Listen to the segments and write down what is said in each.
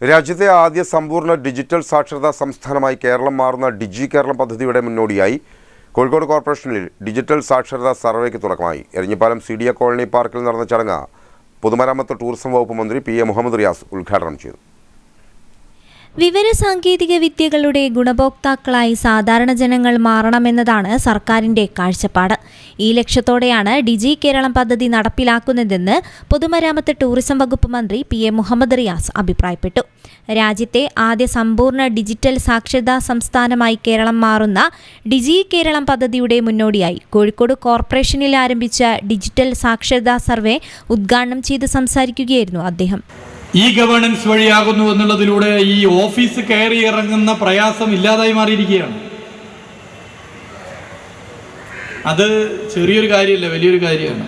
രാജ്യത്തെ ആദ്യ സമ്പൂർണ്ണ ഡിജിറ്റൽ സാക്ഷരതാ സംസ്ഥാനമായി കേരളം മാറുന്ന ഡിജി കേരളം പദ്ധതിയുടെ മുന്നോടിയായി കോഴിക്കോട് കോർപ്പറേഷനിൽ ഡിജിറ്റൽ സാക്ഷരതാ സർവേക്ക് തുടക്കമായി. എരഞ്ഞിപ്പാലം CDA കോളനി പാർക്കിൽ നടന്ന ചടങ്ങ് പൊതുമരാമത്ത് ടൂറിസം വകുപ്പ് മന്ത്രി P.A. മുഹമ്മദ് റിയാസ് ഉദ്ഘാടനം ചെയ്തു. വിവരസാങ്കേതിക വിദ്യകളുടെ ഗുണഭോക്താക്കളായി സാധാരണ ജനങ്ങൾ മാറണമെന്നതാണ് സർക്കാരിന്റെ കാഴ്ചപ്പാട്. ഈ ലക്ഷ്യത്തോടെയാണ് ഡിജി കേരളം പദ്ധതി നടപ്പിലാക്കുന്നതെന്ന് പൊതുമരാമത്ത് ടൂറിസം വകുപ്പ് മന്ത്രി P.A. മുഹമ്മദ് റിയാസ് അഭിപ്രായപ്പെട്ടു. രാജ്യത്തെ ആദ്യ സമ്പൂർണ്ണ ഡിജിറ്റൽ സാക്ഷരതാ സംസ്ഥാനമായി കേരളം മാറുന്ന ഡിജി കേരളം പദ്ധതിയുടെ മുന്നോടിയായി കോഴിക്കോട് കോർപ്പറേഷനിൽ ആരംഭിച്ച ഡിജിറ്റൽ സാക്ഷരതാ സർവേ ഉദ്ഘാടനം ചെയ്ത് സംസാരിക്കുകയായിരുന്നു അദ്ദേഹം. ഗവേണൻസ് വഴിയാകുന്നു എന്നുള്ളതിലൂടെ ഈ ഓഫീസ് കയറി ഇറങ്ങുന്ന പ്രയാസം ഇല്ലാതായി മാറിയിരിക്കുകയാണ്. അത് ചെറിയൊരു കാര്യമല്ല, വലിയൊരു കാര്യമാണ്.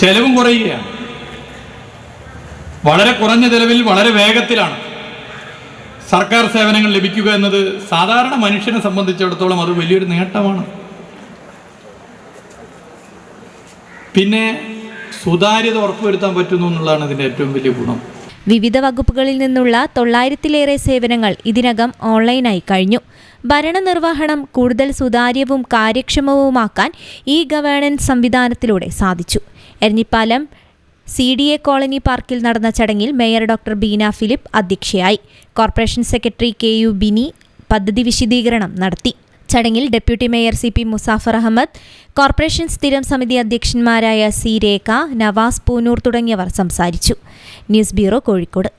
ചെലവും കുറയുകയാണ്. വളരെ കുറഞ്ഞ ചെലവിൽ വളരെ വേഗത്തിലാണ് സർക്കാർ സേവനങ്ങൾ ലഭിക്കുക എന്നത് സാധാരണ മനുഷ്യനെ സംബന്ധിച്ചിടത്തോളം അത് വലിയൊരു നേട്ടമാണ്. പിന്നെ സുതാര്യത ഉറപ്പുവരുത്താൻ പറ്റുന്നു എന്നുള്ളതാണ് ഇതിൻ്റെ ഏറ്റവും വലിയ ഗുണം. വിവിധ വകുപ്പുകളിൽ നിന്നുള്ള 900-ലേറെ സേവനങ്ങൾ ഇതിനകം ഓൺലൈനായി കഴിഞ്ഞു. ഭരണനിർവഹണം കൂടുതൽ സുതാര്യവും കാര്യക്ഷമവുമാക്കാൻ ഗവേണൻസ് സംവിധാനത്തിലൂടെ സാധിച്ചു. എരഞ്ഞിപ്പാലം CDA കോളനി പാർക്കിൽ നടന്ന ചടങ്ങിൽ മേയർ ഡോക്ടർ ബീന ഫിലിപ്പ് അധ്യക്ഷയായി. കോർപ്പറേഷൻ സെക്രട്ടറി KU ബിനി പദ്ധതി വിശദീകരണം നടത്തി. ചടങ്ങിൽ deputy mayor CP Musafar Ahammed, corporation സ്ഥിരം സമിതി അധ്യക്ഷന്മാരായ C രേഖ, നവാസ് പൂനൂർ തുടങ്ങിയവർ സംസാരിച്ചു. News bureau, Kozhikode.